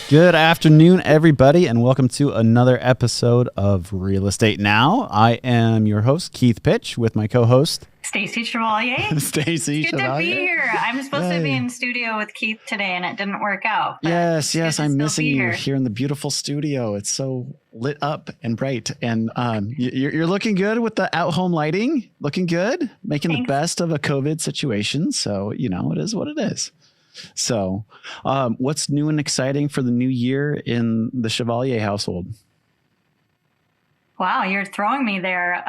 Good afternoon, everybody, and welcome to another episode of Real Estate Now. I am your host, Keith Pitsch, with my co-host, Stacy Chevalier. Stacy Good Chevalier. to be here. I'm supposed to be in studio with Keith today, and it didn't work out. Yes, I'm missing you here in the beautiful studio. It's so lit up and bright, and you're looking good with the at-home lighting. Looking good, making the best of a COVID situation. So it is what it is. So, what's new and exciting for the new year in the Chevalier household? Wow, you're throwing me there.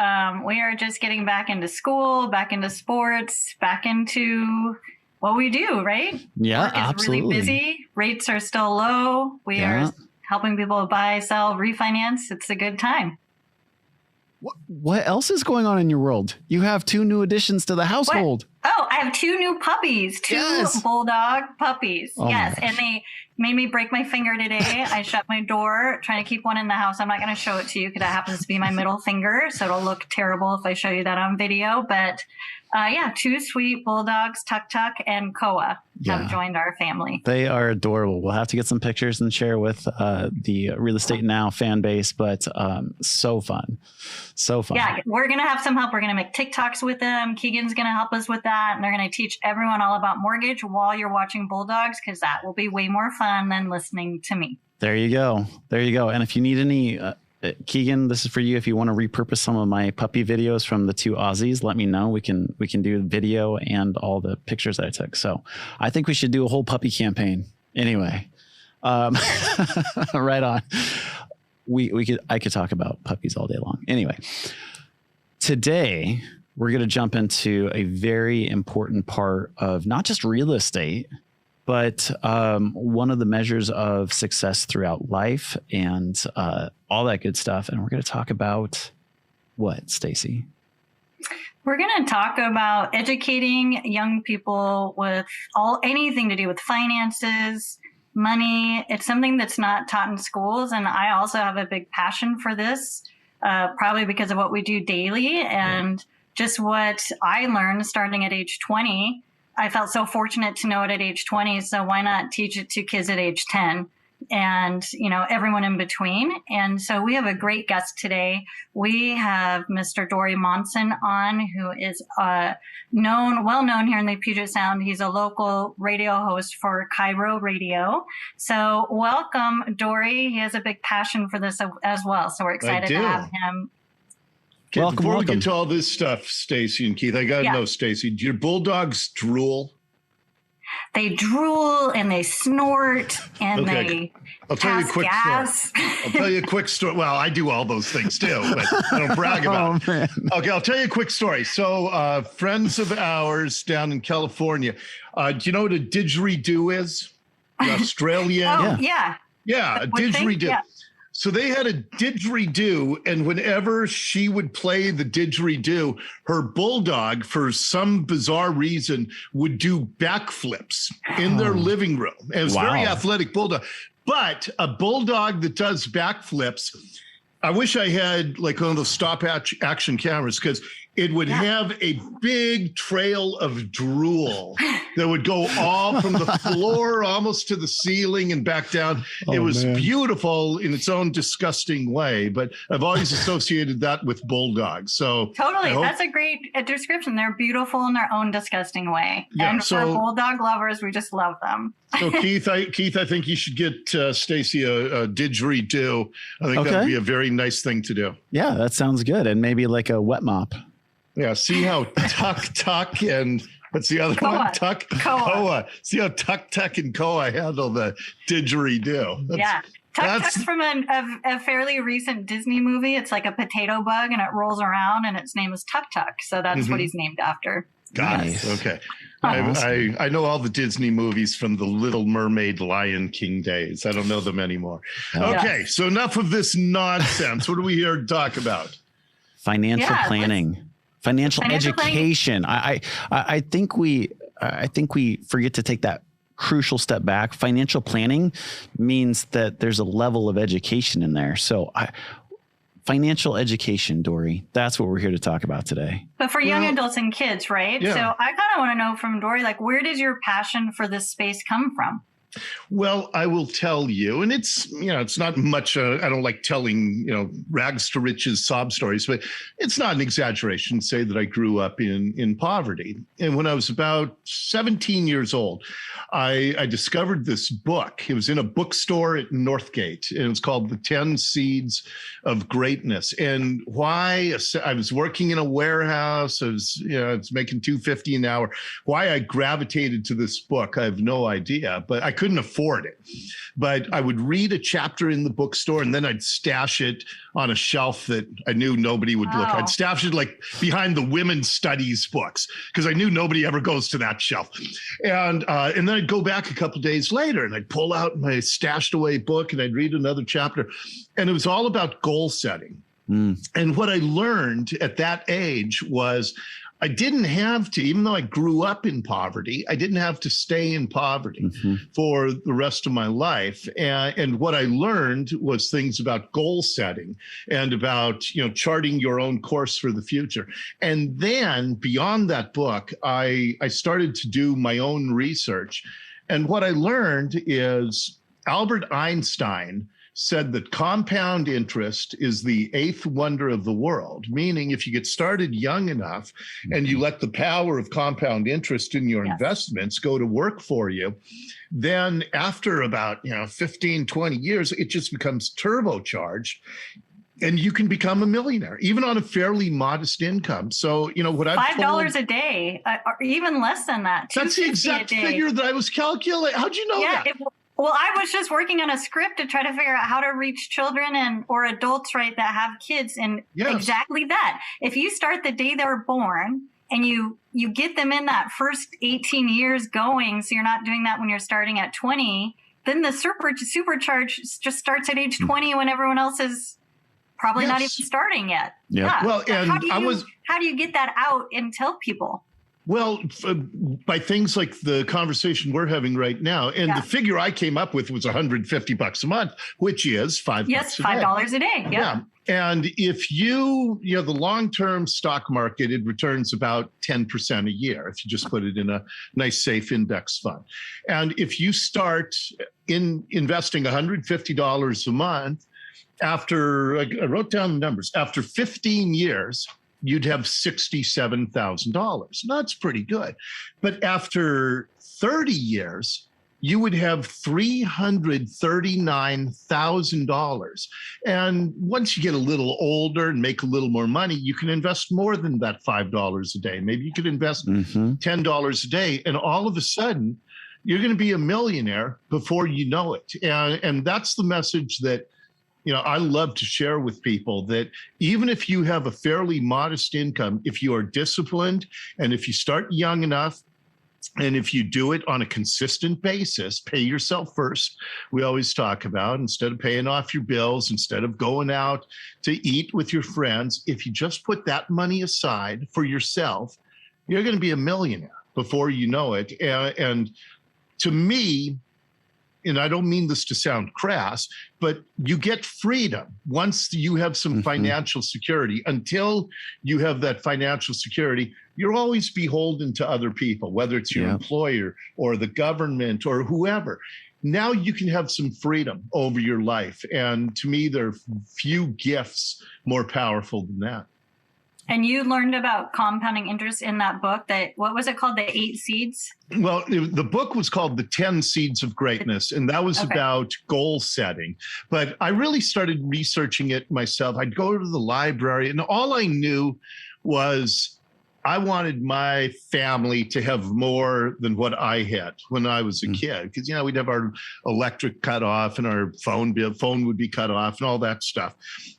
We are just getting back into school, back into sports, back into what we do, right? Yeah, Work is absolutely. Really busy. Rates are still low. We are helping people buy, sell, refinance. It's a good time. What else is going on in your world? You have 2 new additions to the household. What? Oh, I have 2 new puppies, 2 bulldog puppies. Oh, yes, and they made me break my finger today. I shut my door, trying to keep one in the house. I'm not going to show it to you because that happens to be my middle finger, so it'll look terrible if I show you that on video. But 2 sweet bulldogs, Tuck Tuck and Koa, have joined our family. They are adorable. We'll have to get some pictures and share with the Real Estate Now fan base, but so fun. So fun. Yeah, we're going to have some help. We're going to make TikToks with them. Keegan's going to help us with that. And they're going to teach everyone all about mortgage while you're watching bulldogs, because that will be way more fun than listening to me. There you go. And if you need any... Keegan, this is for you. If you want to repurpose some of my puppy videos from the 2 Aussies, let me know. We can do video and all the pictures that I took. So I think we should do a whole puppy campaign. Anyway, right on. I could talk about puppies all day long. Anyway, today we're going to jump into a very important part of not just real estate, but one of the measures of success throughout life and all that good stuff. And we're going to talk about what, Stacy? We're going to talk about educating young people with anything to do with finances, money. It's something that's not taught in schools. And I also have a big passion for this, probably because of what we do daily and just what I learned starting at age 20. I felt so fortunate to know it at age 20. So why not teach it to kids at age 10 and, everyone in between. And so we have a great guest today. We have Mr. Dori Monson on, who is well known here in the Puget Sound. He's a local radio host for Cairo Radio. So welcome, Dori. He has a big passion for this as well. So we're excited to have him. Okay, before we get to all this stuff, Stacy and Keith, I got to know, Stacy, do your bulldogs drool? They drool and they snort and they pass gas. I'll tell you a quick story. Well, I do all those things too, but I don't brag about it. Okay, I'll tell you a quick story. So friends of ours down in California, do you know what a didgeridoo is? The Australian? Yeah, a didgeridoo. Yeah. So they had a didgeridoo, and whenever she would play the didgeridoo, her bulldog, for some bizarre reason, would do backflips in their living room. And it was a very athletic bulldog. But a bulldog that does backflips, I wish I had like one of those stop action cameras, because it would have a big trail of drool that would go all from the floor almost to the ceiling and back down. It was beautiful in its own disgusting way, but I've always associated that with bulldogs. So totally, that's a great description. They're beautiful in their own disgusting way. Yeah, and for bulldog lovers, we just love them. So Keith, I think you should get Stacy a didgeridoo. I think that would be a very nice thing to do. Yeah, that sounds good. And maybe like a wet mop. Yeah, see how Tuck and what's the other one? Koa. See how Tuck and Koa handle the didgeridoo. Tuck's from a fairly recent Disney movie. It's like a potato bug and it rolls around and its name is Tuck. So that's what he's named after. Got it. Okay. Awesome. I know all the Disney movies from the Little Mermaid, Lion King days. I don't know them anymore. Okay, so enough of this nonsense. What are we here to talk about? Financial planning. Financial education. I think we forget to take that crucial step back. Financial planning means that there's a level of education in there. So financial education, Dori, that's what we're here to talk about today. But for young adults and kids, right? Yeah. So I kind of want to know from Dori, like, where does your passion for this space come from? Well, I will tell you, and it's not much. I don't like telling, rags to riches sob stories, but it's not an exaggeration to say that I grew up in poverty. And when I was about 17 years old, I discovered this book. It was in a bookstore at Northgate, and it was called The 10 Seeds of Greatness. And why I was working in a warehouse, I was making $2.50 an hour. Why I gravitated to this book, I have no idea, but I couldn't afford it. But I would read a chapter in the bookstore, and then I'd stash it on a shelf that I knew nobody would look. I'd stash it like behind the women's studies books because I knew nobody ever goes to that shelf. And then I'd go back a couple of days later and I'd pull out my stashed away book and I'd read another chapter. And it was all about goal setting. And what I learned at that age was I didn't have to, even though I grew up in poverty, I didn't have to stay in poverty for the rest of my life. And what I learned was things about goal setting and about, charting your own course for the future. And then beyond that book, I started to do my own research. And what I learned is Albert Einstein said that compound interest is the eighth wonder of the world, meaning if you get started young enough and you let the power of compound interest in your investments go to work for you, then after about 15, 20 years, it just becomes turbocharged. And you can become a millionaire, even on a fairly modest income. So, what I've $5 a day, or even less than that. That's the exact figure that I was calculating. How'd you know that? Well, I was just working on a script to try to figure out how to reach children or adults, right, that have kids, and exactly that. If you start the day they're born and you get them in that first 18 years going, so you're not doing that when you're starting at 20, then the supercharge just starts at age 20 when everyone else is probably not even starting yet. Yeah. Well, and how do you get that out and tell people? Well, by things like the conversation we're having right now, and the figure I came up with was $150 a month, which is $5 a day. Yeah. And if the long-term stock market, it returns about 10% a year if you just put it in a nice, safe index fund. And if you start investing $150 a month, I wrote down the numbers, after 15 years, you'd have $67,000. That's pretty good. But after 30 years, you would have $339,000. And once you get a little older and make a little more money, you can invest more than that $5 a day. Maybe you could invest $10 a day. And all of a sudden, you're going to be a millionaire before you know it. And that's the message that I love to share with people, that even if you have a fairly modest income, if you are disciplined and if you start young enough, and if you do it on a consistent basis, pay yourself first. We always talk about, instead of paying off your bills, instead of going out to eat with your friends, if you just put that money aside for yourself, you're going to be a millionaire before you know it. And to me, and I don't mean this to sound crass, but you get freedom once you have some financial security. Until you have that financial security, you're always beholden to other people, whether it's your employer or the government or whoever. Now you can have some freedom over your life. And to me, there are few gifts more powerful than that. And you learned about compounding interest in that book. What was it called? The 8 Seeds? Well, the book was called The 10 Seeds of Greatness, and that was about goal setting. But I really started researching it myself. I'd go to the library, and all I knew was I wanted my family to have more than what I had when I was a kid. Because, we'd have our electric cut off and our phone would be cut off and all that stuff.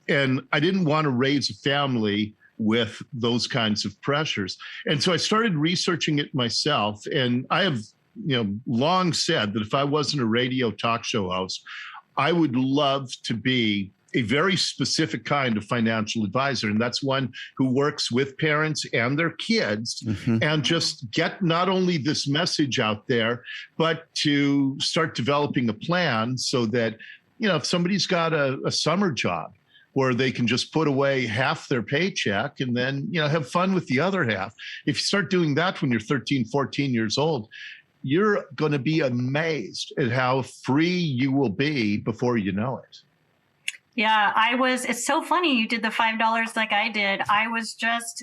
And I didn't want to raise a family with those kinds of pressures. And so I started researching it myself. And I have, long said that if I wasn't a radio talk show host, I would love to be a very specific kind of financial advisor. And that's one who works with parents and their kids and just get not only this message out there, but to start developing a plan so that, if somebody's got a summer job, where they can just put away half their paycheck and then, have fun with the other half. If you start doing that when you're 13, 14 years old, you're going to be amazed at how free you will be before you know it. Yeah, it's so funny you did the $5 like I did. I was just,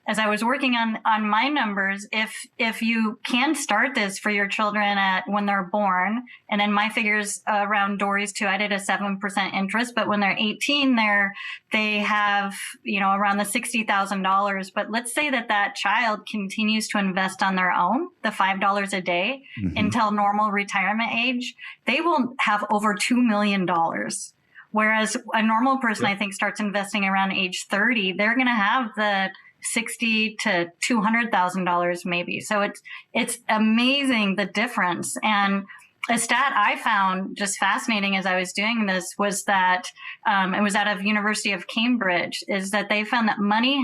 as I was working on my numbers, if you can start this for your children when they're born, and then my figures around Dori's too, I did a 7% interest, but when they're 18, they have, around the $60,000. But let's say that child continues to invest on their own, the $5 a day until normal retirement age, they will have over $2 million. Whereas a normal person, I think, starts investing around age 30, they're going to have the $60,000 to $200,000 maybe. So it's amazing the difference. And a stat I found just fascinating as I was doing this was that it was out of University of Cambridge, is that they found that money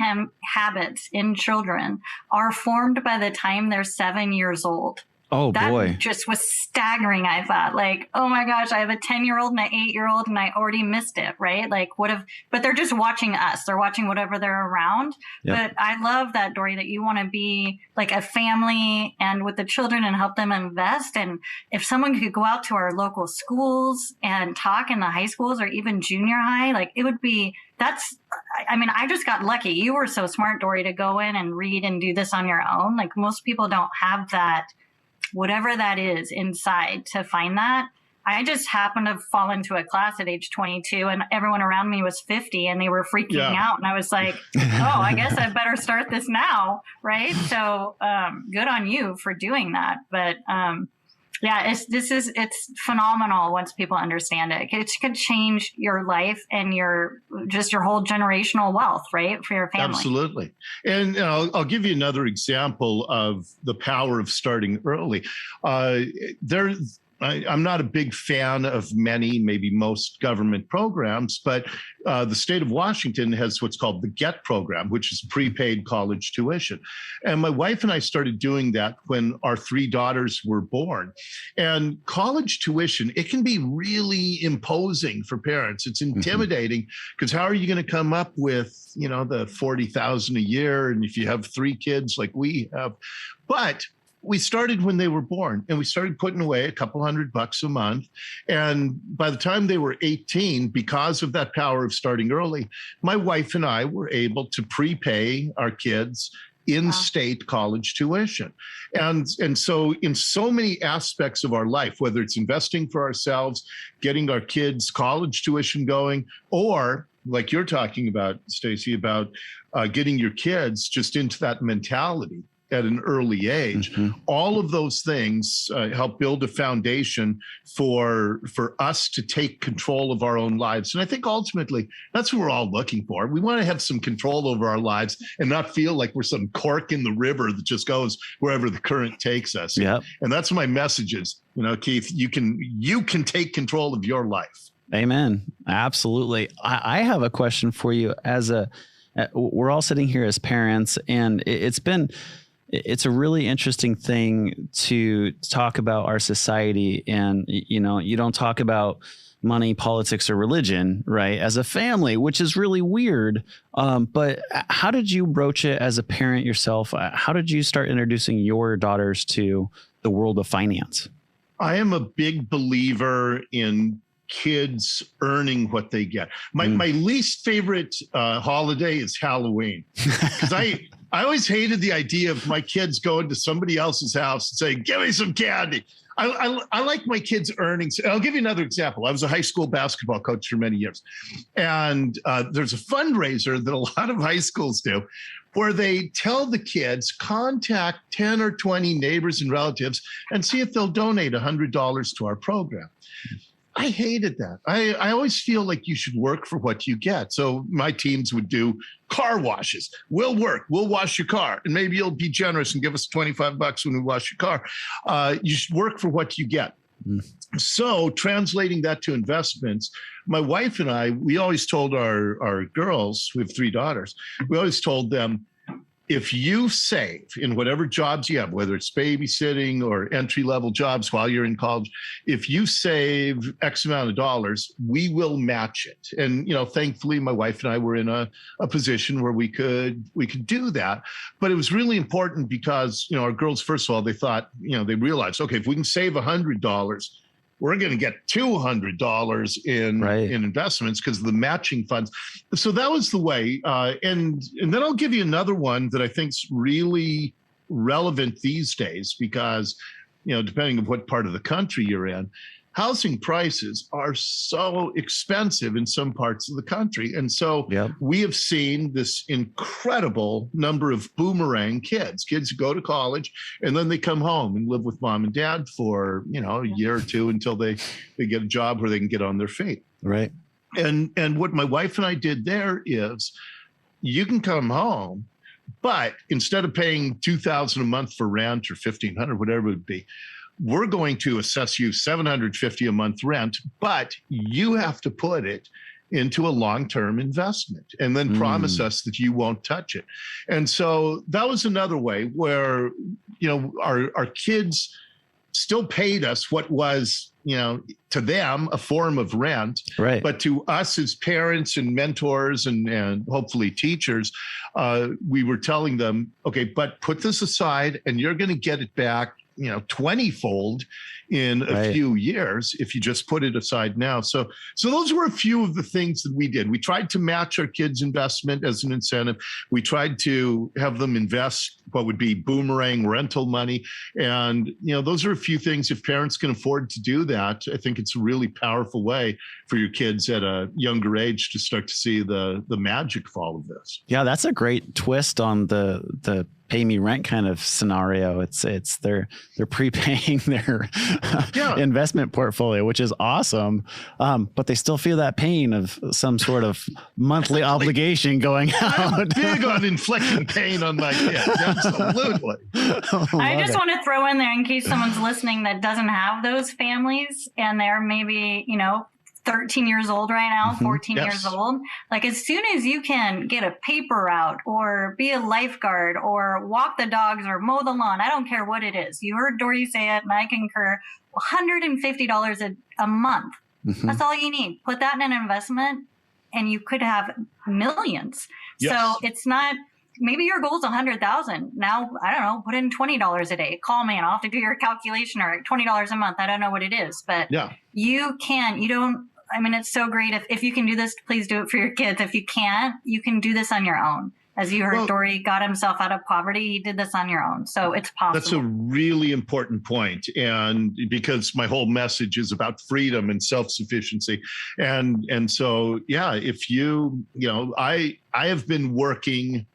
habits in children are formed by the time they're 7 years old. Oh, that boy. Just was staggering. I thought, like, oh my gosh, I have a 10-year-old and an 8-year-old and I already missed it, right? Like, but they're just watching us. They're watching whatever they're around. Yep. But I love that, Dori, that you want to be like a family and with the children and help them invest. And if someone could go out to our local schools and talk in the high schools or even junior high, like it would be, I just got lucky. You were so smart, Dori, to go in and read and do this on your own. Like most people don't have that, whatever that is inside to find that. I just happened to fall into a class at age 22 and everyone around me was 50 and they were freaking out. And I was like, oh, I guess I better start this now. Right. So good on you for doing that. But it's phenomenal once people understand it. It could change your life and your whole generational wealth, right, for your family. Absolutely. And I'll give you another example of the power of starting early. I'm not a big fan of maybe most government programs, but the state of Washington has what's called the GET program, which is prepaid college tuition. And my wife and I started doing that when our 3 daughters were born. And college tuition, it can be really imposing for parents. It's intimidating because how are you going to come up with, the $40,000 a year? And if you have 3 kids like we have, but we started when they were born and we started putting away a couple $100 a month. And by the time they were 18, because of that power of starting early, my wife and I were able to prepay our kids in-state college tuition. And so in so many aspects of our life, whether it's investing for ourselves, getting our kids college tuition going, or like you're talking about, Stacey, about getting your kids just into that mentality at an early age. All of those things help build a foundation for us to take control of our own lives. And I think ultimately that's what we're all looking for. We want to have some control over our lives and not feel like we're some cork in the river that just goes wherever the current takes us. Yep. And that's my message is, Keith, you can take control of your life. Amen. Absolutely. I have a question for you. We're all sitting here as parents, and it's a really interesting thing to talk about our society. And, you don't talk about money, politics, or religion, right, as a family, which is really weird. But how did you broach it as a parent yourself? How did you start introducing your daughters to the world of finance? I am a big believer in kids earning what they get. My least favorite holiday is Halloween, because I always hated the idea of my kids going to somebody else's house and saying, give me some candy. I like my kids earning. I'll give you another example. I was a high school basketball coach for many years. And there's a fundraiser that a lot of high schools do where they tell the kids, contact 10 or 20 neighbors and relatives and see if they'll donate $100 to our program. I hated that. I always feel like you should work for what you get. So my teams would do car washes. We'll wash your car, and maybe you'll be generous and give us $25 when we wash your car. You should work for what you get. So translating that to investments, my wife and I, we always told our girls, we have 3 daughters, we always told them, if you save in whatever jobs you have, whether it's babysitting or entry-level jobs while you're in college, if you save X amount of dollars, we will match it. And, thankfully my wife and I were in a position where we could do that. But it was really important because, our girls, first of all, they thought, they realized, okay, if we can save $100, we're going to get $200 in investments because of the matching funds. So that was the way. And then I'll give you another one that I think is really relevant these days because, depending on what part of the country you're in, housing prices are so expensive in some parts of the country. And so we have seen this incredible number of boomerang kids who go to college and then they come home and live with mom and dad for, a year or two until they get a job where they can get on their feet. Right. And what my wife and I did there is you can come home, but instead of paying $2,000 a month for rent or $1,500, whatever it would be, we're going to assess you $750 a month rent, but you have to put it into a long-term investment and then promise us that you won't touch it. And so that was another way where, our kids still paid us what was, to them a form of rent, right? But to us as parents and mentors and hopefully teachers, we were telling them, okay, but put this aside and you're going to get it back 20-fold in a few years if you just put it aside now. So those were a few of the things that we did. We tried to match our kids' investment as an incentive. We tried to have them invest what would be boomerang rental money. And, those are a few things. If parents can afford to do that, I think it's a really powerful way for your kids at a younger age to start to see the magic of all of this. Yeah, that's a great twist on the pay me rent kind of scenario. It's they're prepaying their investment portfolio, which is awesome. But they still feel that pain of some sort of monthly obligation going out. I'm big on inflicting pain on my kids. Absolutely. I just want to throw in there in case someone's listening that doesn't have those families and they're maybe, 13 years old right now, 14 years old. Like as soon as you can get a paper route or be a lifeguard or walk the dogs or mow the lawn, I don't care what it is. You heard Dori say it and I concur, $150 a month. That's all you need. Put that in an investment and you could have millions. Yes. So it's not, maybe your goal is 100,000. Now, I don't know, put in $20 a day. Call me and I'll have to do your calculation or $20 a month. I don't know what it is, but it's so great. If you can do this, please do it for your kids. If you can't, you can do this on your own. As you heard, Dori got himself out of poverty. He did this on your own. So it's possible. That's a really important point. And because my whole message is about freedom and self-sufficiency. And so, if I have been working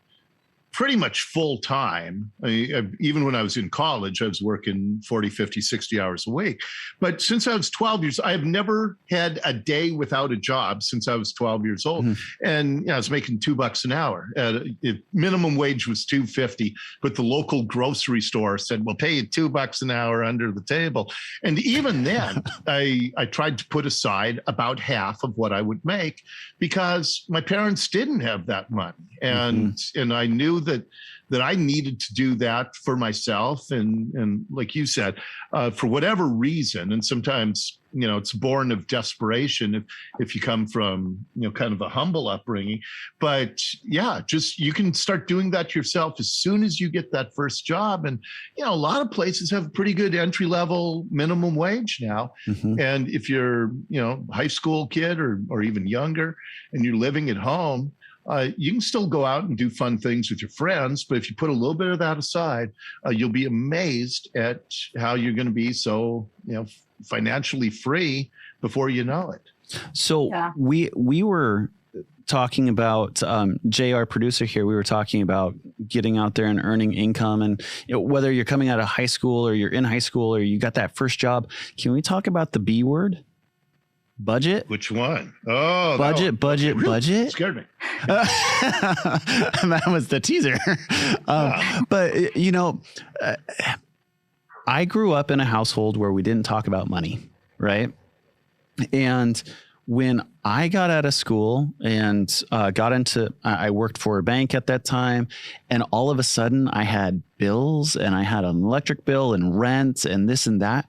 pretty much full time. Even when I was in college, I was working 40, 50, 60 hours a week. But since I was 12 years, I've never had a day without a job since I was 12 years old. And I was making $2 an hour. Minimum wage was $2.50, but the local grocery store said, we'll pay you $2 an hour under the table. And even then, I tried to put aside about half of what I would make because my parents didn't have that money. And I knew that I needed to do that for myself. And like you said, for whatever reason, and sometimes, it's born of desperation if you come from, kind of a humble upbringing. But just you can start doing that yourself as soon as you get that first job. And, a lot of places have a pretty good entry level minimum wage now. And if you're, high school kid or even younger and you're living at home, you can still go out and do fun things with your friends, but if you put a little bit of that aside, you'll be amazed at how you're going to be so, financially free before you know it. So we were talking about Jay, our producer here. We were talking about getting out there and earning income, and whether you're coming out of high school or you're in high school or you got that first job. Can we talk about the B word? Budget? Which one? Oh, budget. It scared me. That was the teaser. But I grew up in a household where we didn't talk about money, right? And when I got out of school and I worked for a bank at that time, and all of a sudden I had bills and I had an electric bill and rent and this and that.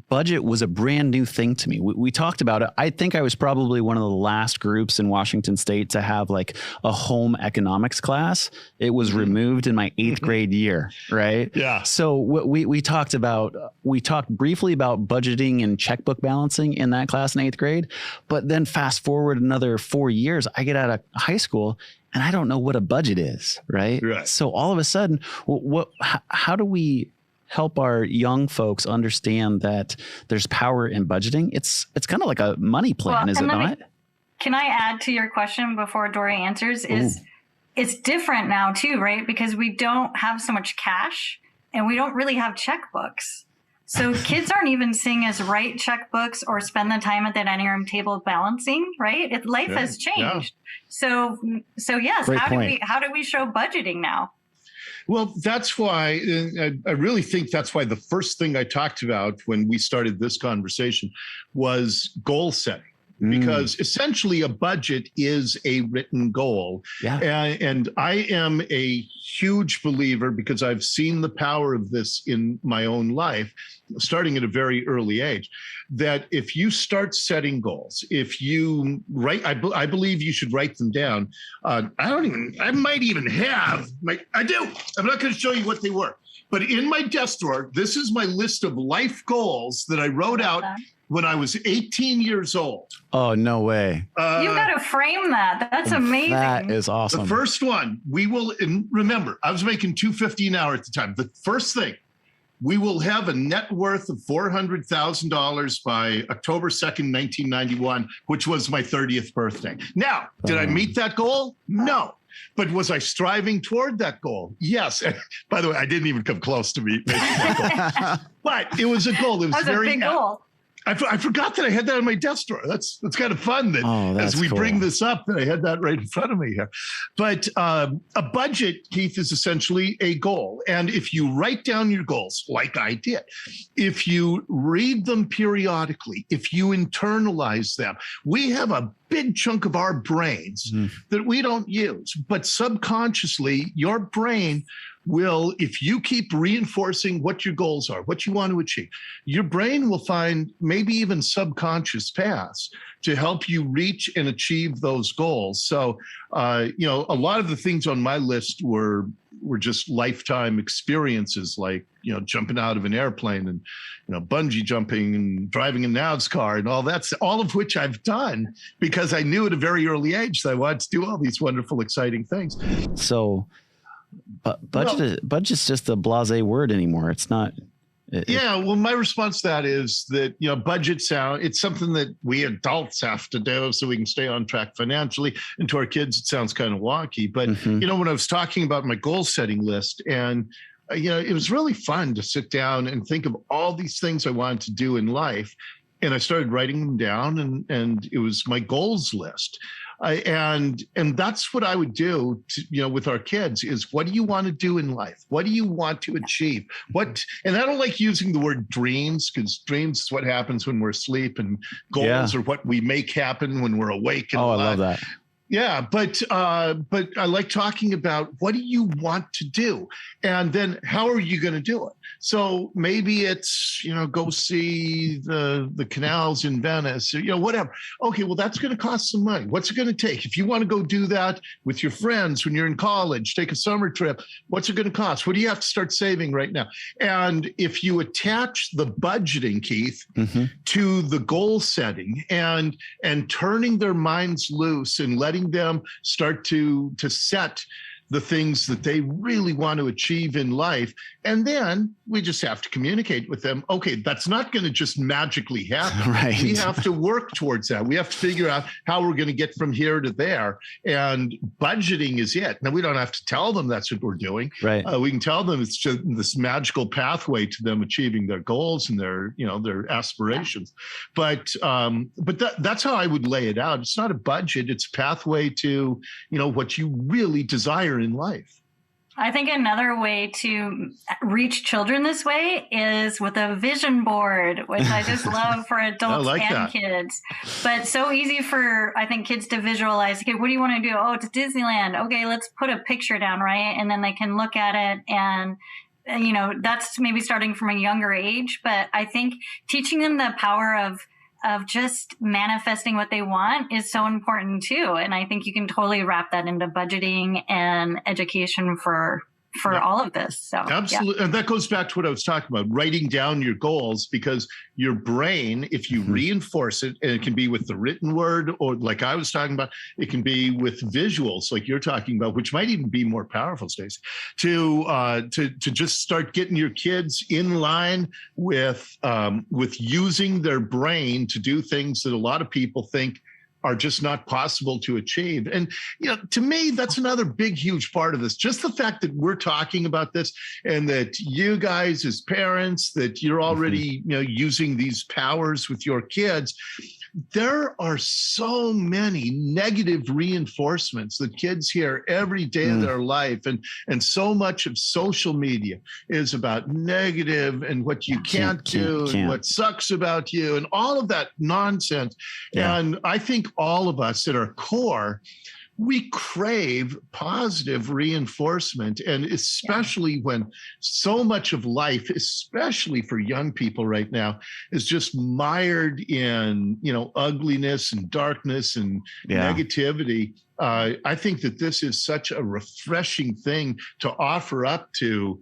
Budget was a brand new thing to me. We talked about it. I think I was probably one of the last groups in Washington State to have like a home economics class. It was removed in my 8th grade year, right? Yeah. So what we talked briefly about budgeting and checkbook balancing in that class in 8th grade, but then fast forward another 4 years, I get out of high school and I don't know what a budget is, right? So all of a sudden, how do we help our young folks understand that there's power in budgeting? It's kind of like a money plan, is it not? Can I add to your question before Dori answers? It's different now too, right? Because we don't have so much cash and we don't really have checkbooks. So kids aren't even seeing us write checkbooks or spend the time at the dining room table balancing, right? Life has changed. Yeah. So yes, how do we show budgeting now? Well, that's why I really think that's why the first thing I talked about when we started this conversation was goal setting, because essentially a budget is a written goal. Yeah. And I am a huge believer, because I've seen the power of this in my own life, starting at a very early age, that if you start setting goals, if you write, I believe you should write them down. I might even have, I do. I'm not going to show you what they were, but in my desk drawer, this is my list of life goals that I wrote out when I was 18 years old. Oh, no way. You got to frame that. That's amazing. That is awesome. The first one, and remember, I was making $250 an hour at the time. The first thing, we will have a net worth of $400,000 by October 2nd, 1991, which was my 30th birthday. Now, did I meet that goal? No. But was I striving toward that goal? Yes. And by the way, I didn't even come close to making that goal. But it was a goal. It was a big goal. I forgot that I had that in my desk drawer. That's kind of fun that as we bring this up, that I had that right in front of me here. But a budget, Keith, is essentially a goal. And if you write down your goals, like I did, if you read them periodically, if you internalize them, we have a big chunk of our brains that we don't use. But subconsciously, your brain will, if you keep reinforcing what your goals are, what you want to achieve, your brain will find maybe even subconscious paths to help you reach and achieve those goals. So, a lot of the things on my list were just lifetime experiences, like, jumping out of an airplane and, bungee jumping and driving a NASCAR and all of which I've done because I knew at a very early age that I wanted to do all these wonderful, exciting things. So, but budget's just a blasé word anymore. It's not. Well, my response to that is that, it's something that we adults have to do so we can stay on track financially. And to our kids, it sounds kind of wonky. But, when I was talking about my goal setting list, and, it was really fun to sit down and think of all these things I wanted to do in life. And I started writing them down, and it was my goals list. And that's what I would do with our kids is, what do you want to do in life? What do you want to achieve? And I don't like using the word dreams, because dreams is what happens when we're asleep, and goals are what we make happen when we're awake. And I love that. Yeah, but I like talking about, what do you want to do? And then how are you going to do it? So maybe it's, go see the canals in Venice, or, whatever. Okay, well, that's going to cost some money. What's it going to take? If you want to go do that with your friends when you're in college, take a summer trip, what's it going to cost? What do you have to start saving right now? And if you attach the budgeting, Keith, to the goal setting and turning their minds loose and letting them start to set the things that they really want to achieve in life. And then we just have to communicate with them. Okay, that's not going to just magically happen. Right. We have to work towards that. We have to figure out how we're going to get from here to there. And budgeting is it. Now, we don't have to tell them that's what we're doing. Right. We can tell them it's just this magical pathway to them achieving their goals and their aspirations. But that's how I would lay it out. It's not a budget. It's a pathway to, what you really desire in life. I think another way to reach children this way is with a vision board, which I just love for adults and kids. But so easy for, I think, kids to visualize. Okay, what do you want to do? Oh, it's Disneyland. Okay, let's put a picture down, right? And then they can look at it and that's maybe starting from a younger age. But I think teaching them the power of just manifesting what they want is so important too. And I think you can totally wrap that into budgeting and education for all of this. So absolutely. Yeah. And that goes back to what I was talking about, writing down your goals, because your brain, if you reinforce it, and it can be with the written word, or like I was talking about, it can be with visuals like you're talking about, which might even be more powerful, Stacey, to just start getting your kids in line with using their brain to do things that a lot of people think are just not possible to achieve. And, to me, that's another big, huge part of this. Just the fact that we're talking about this and that you guys as parents, that you're already, using these powers with your kids. There are so many negative reinforcements that kids hear every day of their life. And so much of social media is about negative and what you can't do and what sucks about you and all of that nonsense. Yeah. And I think all of us at our core, we crave positive reinforcement, and especially when so much of life, especially for young people right now, is just mired in, ugliness and darkness and negativity. I think that this is such a refreshing thing to offer up to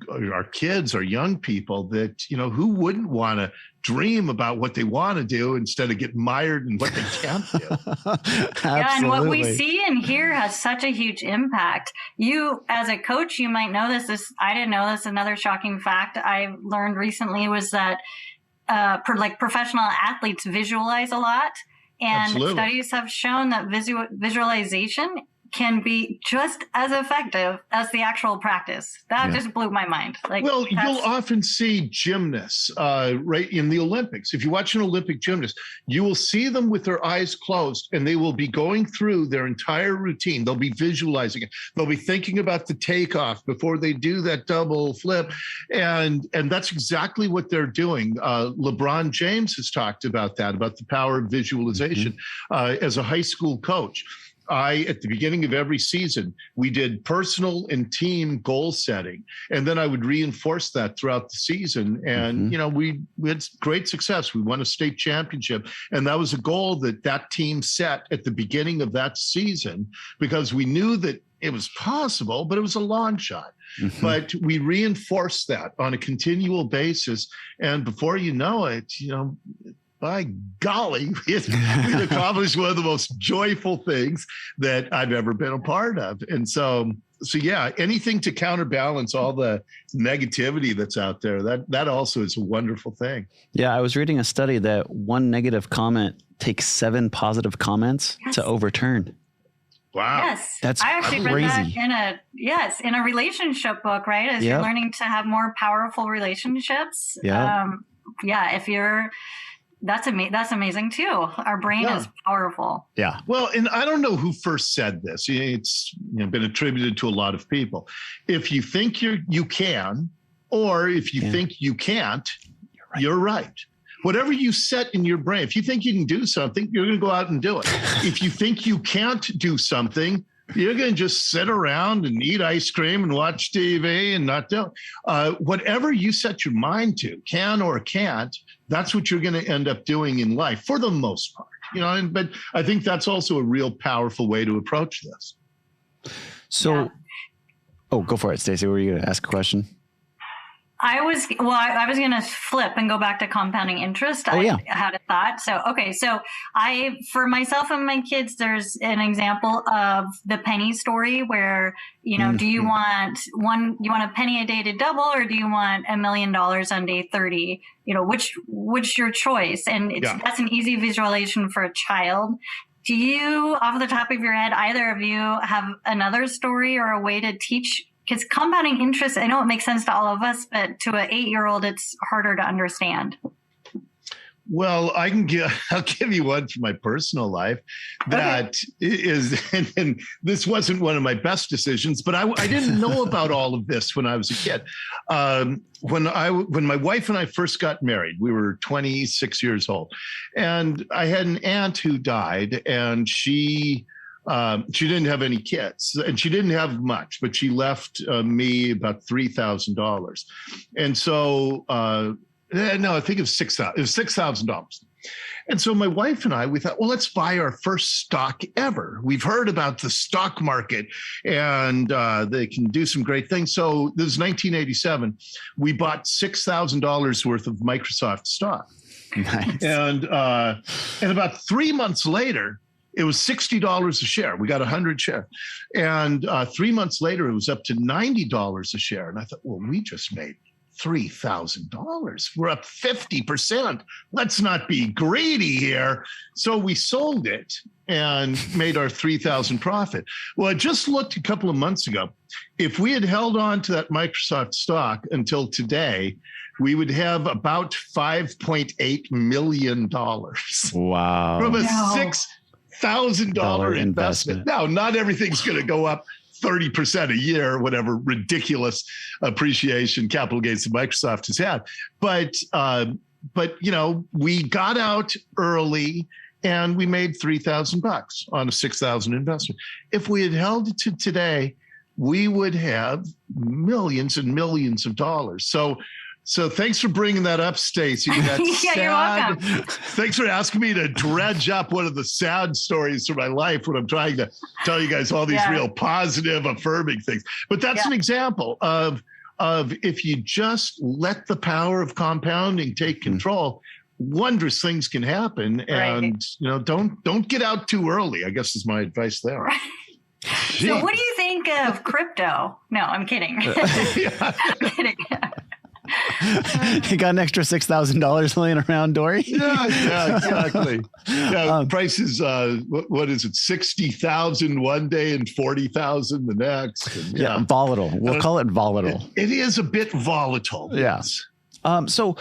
our kids, our young people, that, who wouldn't want to dream about what they want to do instead of get mired in what they can't do. Yeah, and what we see and hear has such a huge impact. You, as a coach, you might know this. I didn't know this. Another shocking fact I learned recently was that professional athletes visualize a lot. And studies have shown that visualization can be just as effective as the actual practice. That just blew my mind. You'll often see gymnasts right in the Olympics. If you watch an Olympic gymnast, you will see them with their eyes closed, and they will be going through their entire routine. They'll be visualizing it. They'll be thinking about the takeoff before they do that double flip. And that's exactly what they're doing. LeBron James has talked about that, about the power of visualization as a high school coach. At the beginning of every season, we did personal and team goal setting. And then I would reinforce that throughout the season. And, we had great success. We won a state championship. And that was a goal that team set at the beginning of that season, because we knew that it was possible, but it was a long shot. But we reinforced that on a continual basis. And before you know it, by golly, we've accomplished one of the most joyful things that I've ever been a part of. And so yeah, anything to counterbalance all the negativity that's out there, that also is a wonderful thing. Yeah, I was reading a study that one negative comment takes 7 positive comments to overturn. Wow. Yes. That's I actually crazy. read that in a relationship book, right? As you're learning to have more powerful relationships. That's amazing too. Our brain is powerful. Yeah. Well, and I don't know who first said this. It's been attributed to a lot of people. If you think you can, or if you think you can't, you're right. Whatever you set in your brain, if you think you can do something, you're going to go out and do it. If you think you can't do something, you're going to just sit around and eat ice cream and watch TV and not do it. Whatever you set your mind to, can or can't, that's what you're going to end up doing in life for the most part. But I think that's also a real powerful way to approach this. So, go for it, Stacey. Were you going to ask a question? I was going to flip and go back to compounding interest. I had a thought. So for myself and my kids, there's an example of the penny story where, do you want a penny a day to double, or do you want $1 million on day 30? Which your choice? And that's an easy visualization for a child. Do you, off the top of your head, either of you have another story or a way to teach? Because compounding interest, I know it makes sense to all of us, but to an 8-year-old, it's harder to understand. Well, I'll give you one from my personal life that is, and this wasn't one of my best decisions, but I didn't know about all of this when I was a kid. When my wife and I first got married, we were 26 years old, and I had an aunt who died, and she didn't have any kids, and she didn't have much, but she left me about $3,000, and so. No, I think it was $6,000. It was $6,000. And so my wife and I, we thought, well, let's buy our first stock ever. We've heard about the stock market and they can do some great things. So this is 1987. We bought $6,000 worth of Microsoft stock. Nice. And about 3 months later, it was $60 a share. We got 100 shares. And 3 months later, it was up to $90 a share. And I thought, well, we just made $3,000. We're up 50%. Let's not be greedy here. So we sold it and made our $3,000 profit. Well, I just looked a couple of months ago. If we had held on to that Microsoft stock until today, we would have about $5.8 million. Wow. From a $6,000 investment. Now, not everything's going to go up 30% a year, whatever ridiculous appreciation capital gains that Microsoft has had. But we got out early and we made $3,000 on a $6,000 investment. If we had held it to today, we would have millions and millions of dollars. So thanks for bringing that up, Stacey. Yeah, you're welcome. Thanks for asking me to dredge up one of the sad stories from my life when I'm trying to tell you guys all these real positive, affirming things. But that's an example of if you just let the power of compounding take control, wondrous things can happen. And don't get out too early, I guess is my advice there. Right. So what do you think of crypto? No, I'm kidding. I'm kidding. You got an extra $6,000 laying around, Dory? Yeah, exactly. Yeah, prices. What is it? 60,000 one day and 40,000 the next. And, volatile. We'll call it volatile. It is a bit volatile. Yes. So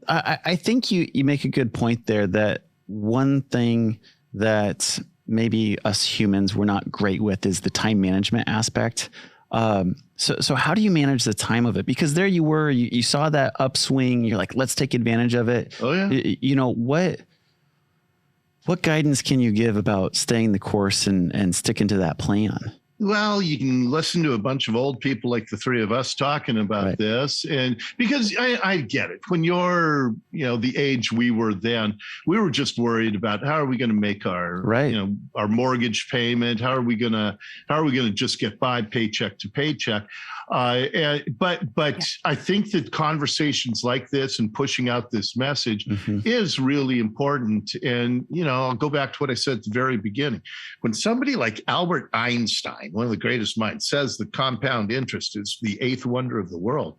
I think you make a good point there that one thing that maybe us humans we're not great with is the time management aspect. So how do you manage the time of it? Because there you were, you saw that upswing. You're like, let's take advantage of it. Oh yeah. What guidance can you give about staying the course and sticking to that plan? Well, you can listen to a bunch of old people like the three of us talking about this. And because I get it, when you're, the age we were then, we were just worried about how are we going to make our, our mortgage payment? How are we going to just get by paycheck to paycheck? But I think that conversations like this and pushing out this message is really important. And, I'll go back to what I said at the very beginning. When somebody like Albert Einstein, one of the greatest minds, says that compound interest is the eighth wonder of the world,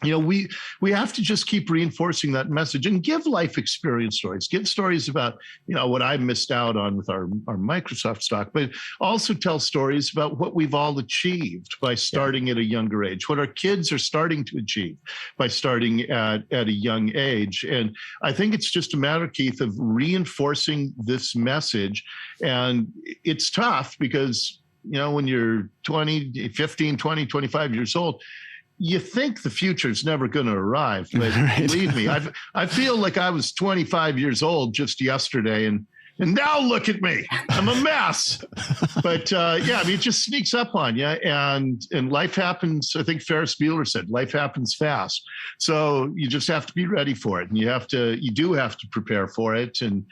we have to just keep reinforcing that message and give life experience stories, give stories about, what I missed out on with our Microsoft stock, but also tell stories about what we've all achieved by starting at a younger age, what our kids are starting to achieve by starting at a young age. And I think it's just a matter, Keith, of reinforcing this message. And it's tough because, when you're 15, 20, 25 years old, you think the future is never going to arrive, but believe me, I feel like I was 25 years old just yesterday, and now look at me, I'm a mess. But it just sneaks up on you, and life happens. I think Ferris Bueller said, "Life happens fast." So you just have to be ready for it, and you do have to prepare for it, and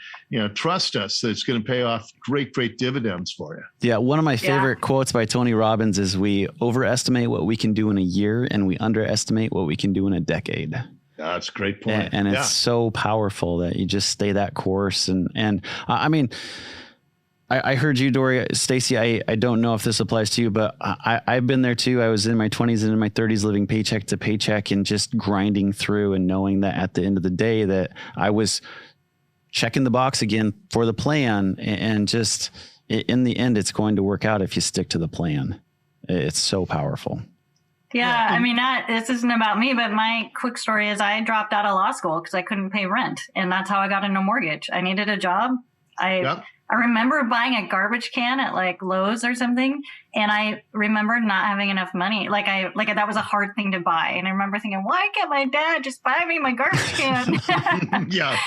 trust us that it's going to pay off great dividends for you. Yeah, one of my favorite quotes by Tony Robbins is, "We overestimate what we can do in a year, and we underestimate what we can do in a decade." That's a great point. And it's so powerful that you just stay that course. And I mean, I heard you, Dory. Stacey, I don't know if this applies to you, but I've been there too. I was in my 20s and in my 30s living paycheck to paycheck and just grinding through and knowing that at the end of the day that I was checking the box again for the plan. And just in the end, it's going to work out if you stick to the plan. It's so powerful. Yeah, I mean, this isn't about me, but my quick story is I dropped out of law school because I couldn't pay rent, and that's how I got into mortgage. I needed a job. I remember buying a garbage can at like Lowe's or something, and I remember not having enough money. Like that was a hard thing to buy, and I remember thinking, why can't my dad just buy me my garbage can? Yeah.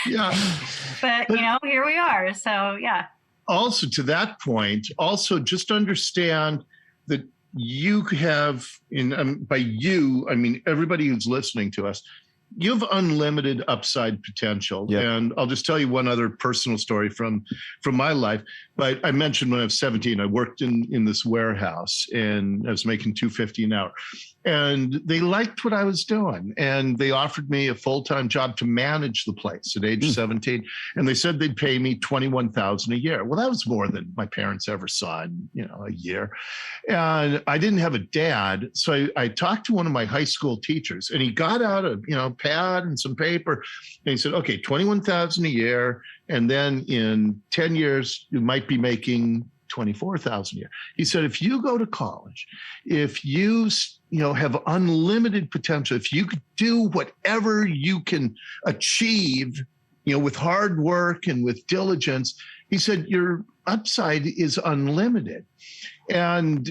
But here we are. So yeah. Also, to that point, just understand that you have, by you, I mean everybody who's listening to us, you have unlimited upside potential. Yep. And I'll just tell you one other personal story from my life. But I mentioned when I was 17, I worked in this warehouse and I was making $2.50 an hour. And they liked what I was doing. And they offered me a full-time job to manage the place at age 17. And they said they'd pay me $21,000 a year. Well, that was more than my parents ever saw in, a year. And I didn't have a dad. So I talked to one of my high school teachers, and he got out a, pad and some paper. And he said, okay, $21,000 a year. And then in 10 years, you might be making $24,000 a year. He said, if you go to college, if you have unlimited potential, if you could do whatever you can achieve, with hard work and with diligence, he said, your upside is unlimited. And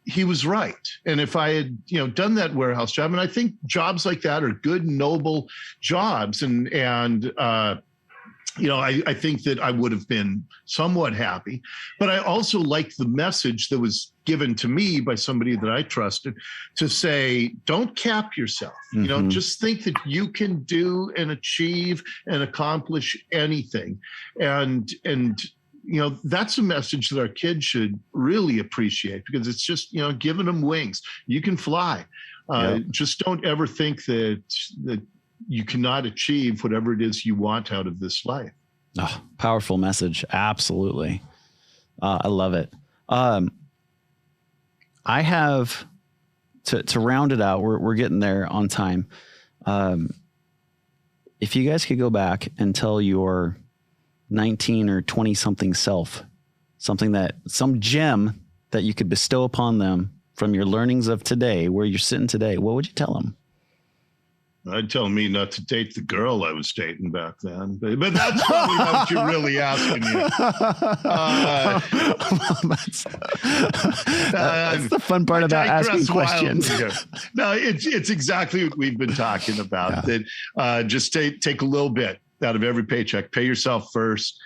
he was right. And if I had, done that warehouse job, and I think jobs like that are good, noble jobs. I think that I would have been somewhat happy, but I also liked the message that was given to me by somebody that I trusted to say, don't cap yourself, just think that you can do and achieve and accomplish anything. And that's a message that our kids should really appreciate, because it's just, giving them wings. You can fly. Just don't ever think that you cannot achieve whatever it is you want out of this life. Oh, powerful message. Absolutely. I love it. I have to round it out. We're getting there on time. If you guys could go back and tell your 19 or 20 something self, some gem that you could bestow upon them from your learnings of today, where you're sitting today, what would you tell them? I'd tell me not to date the girl I was dating back then, but that's probably not what you're really asking me. That's the fun part about asking questions. No, it's exactly what we've been talking about. Yeah. That just take a little bit out of every paycheck, pay yourself first.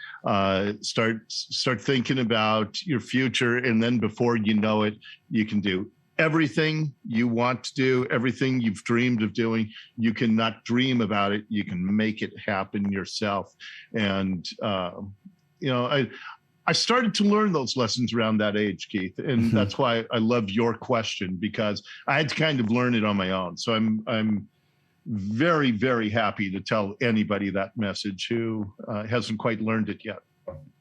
Start thinking about your future, and then before you know it, you can do everything you want to do, everything you've dreamed of doing. You cannot dream about it. You can make it happen yourself. And, I started to learn those lessons around that age, Keith. And that's why I love your question, because I had to kind of learn it on my own. So I'm very, very happy to tell anybody that message who hasn't quite learned it yet.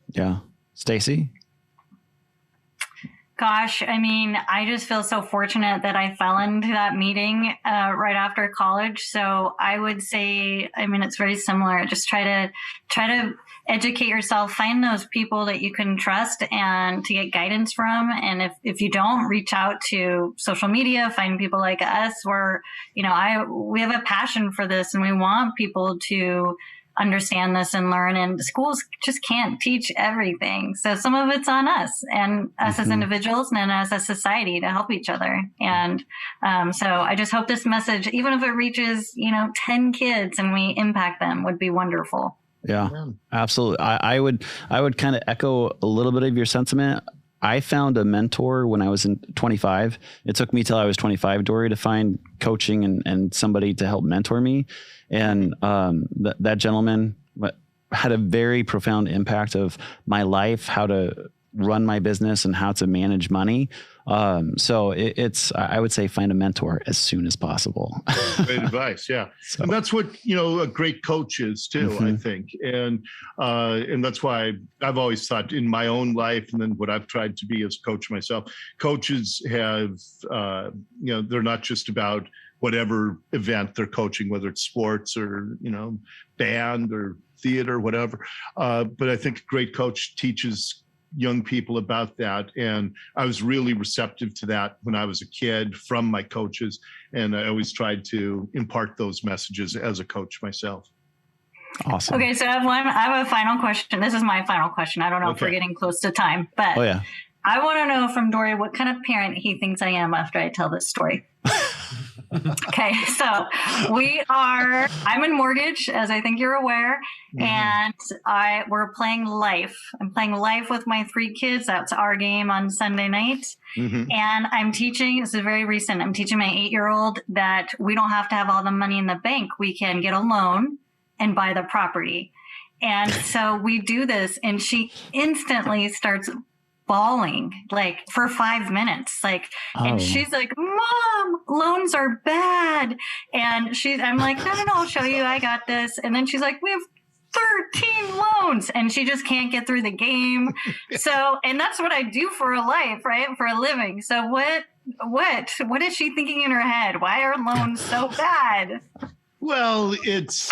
Yeah. Stacy? Gosh, I mean, I just feel so fortunate that I fell into that meeting right after college. So I would say, it's very similar. Just try to educate yourself, find those people that you can trust and to get guidance from. And if you don't, reach out to social media, find people like us where, we have a passion for this and we want people to understand this and learn, and schools just can't teach everything. So some of it's on us and us as individuals and us as society to help each other. And so I just hope this message, even if it reaches, 10 kids and we impact them, would be wonderful. Yeah, absolutely. I would kind of echo a little bit of your sentiment. I found a mentor when I was 25. It took me till I was 25, Dori, to find coaching and somebody to help mentor me. And that gentleman had a very profound impact of my life, how to run my business and how to manage money. So I would say find a mentor as soon as possible. Great advice. Yeah. So. And that's what, a great coach is too, I think. And that's why I've always thought in my own life, and then what I've tried to be as a coach myself, coaches have, they're not just about whatever event they're coaching, whether it's sports or, band or theater, whatever. But I think a great coach teaches young people about that. And I was really receptive to that when I was a kid from my coaches. And I always tried to impart those messages as a coach myself. Awesome. Okay, so I have a final question. This is my final question. I don't know if we're getting close to time, but I want to know from Dori what kind of parent he thinks I am after I tell this story. Okay, so I'm in mortgage, as I think you're aware, and we're playing life. I'm playing life with my 3 kids. That's our game on Sunday night. And I'm teaching, this is very recent, I'm teaching my 8-year-old that we don't have to have all the money in the bank. We can get a loan and buy the property. And so we do this, and she instantly starts bawling like for 5 minutes, and she's like, Mom, loans are bad. And I'm like, no, I'll show you, I got this. And then she's like, we have 13 loans, and she just can't get through the game. So, and that's what I do for a life, right? For a living. So what is she thinking in her head? Why are loans so bad? Well, it's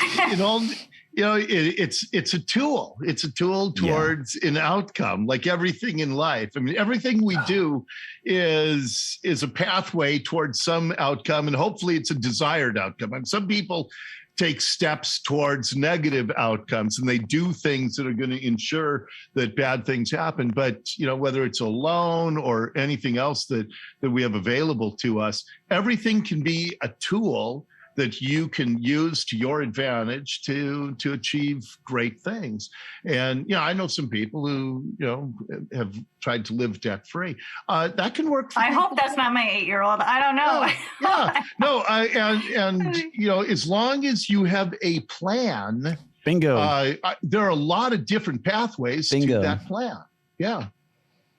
it's a tool. It's a tool towards an outcome, like everything in life. I mean, everything we do is a pathway towards some outcome, and hopefully it's a desired outcome. And some people take steps towards negative outcomes, and they do things that are going to ensure that bad things happen. But, whether it's a loan or anything else that we have available to us, everything can be a tool that you can use to your advantage to achieve great things. And, I know some people who, have tried to live debt free. That can work. I hope that's not my 8-year-old. I don't know. No, as long as you have a plan. Bingo. There are a lot of different pathways to that plan. Yeah.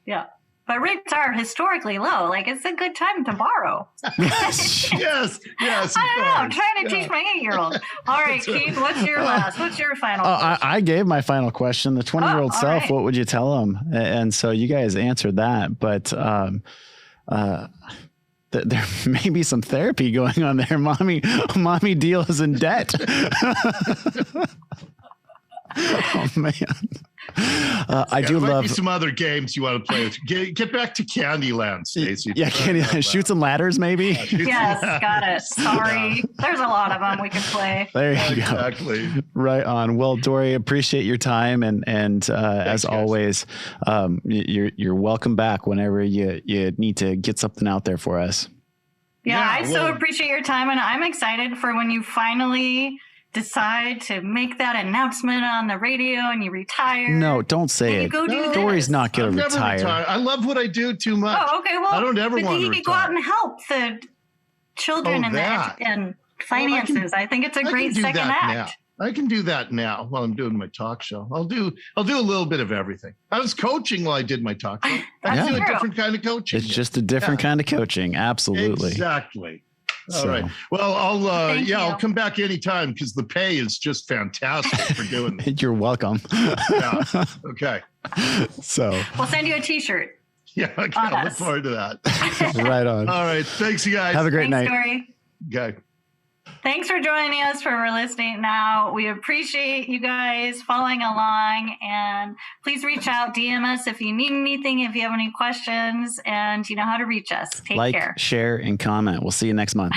Yeah. But rates are historically low. Like, it's a good time to borrow. Yes. I don't know. I'm trying to teach my 8-year-old. All right, Keith, what's your final question? I gave my final question. The 20-year-old self, what would you tell him? And so you guys answered that. But there may be some therapy going on there. Mommy deals in debt. Oh, man. I do love some other games you want to play with. Get back to Candyland, Stacey. Yeah, Candyland. Shoots and ladders, maybe. Yes, got it. Sorry, there's a lot of them we can play. There you go. Exactly. Right on. Well, Dori, appreciate your time, and as always, you're welcome back whenever you need to get something out there for us. I so appreciate your time, and I'm excited for when you finally decide to make that announcement on the radio and you retire. No, don't say it. Dori's not going to retire. I love what I do too much. Oh, okay. Well, I don't ever want to retire. You could go out and help the children and finances. I think it's a great second act. I can do that now while I'm doing my talk show. I'll do a little bit of everything. I was coaching while I did my talk show. I do a different kind of coaching. It's just a different kind of coaching. Absolutely. Exactly. All right. Well, I'll come back anytime because the pay is just fantastic for doing this. You're welcome. Yeah. Okay. So we'll send you a T-shirt. Yeah. Okay. I look forward to that. Right on. All right. Thanks, you guys. Have a great night. Dori. Okay. Thanks for joining us for We're Listening Now. We appreciate you guys following along, and please reach out, DM us if you need anything, if you have any questions, and you know how to reach us. Take care. Like, share, and comment. We'll see you next month.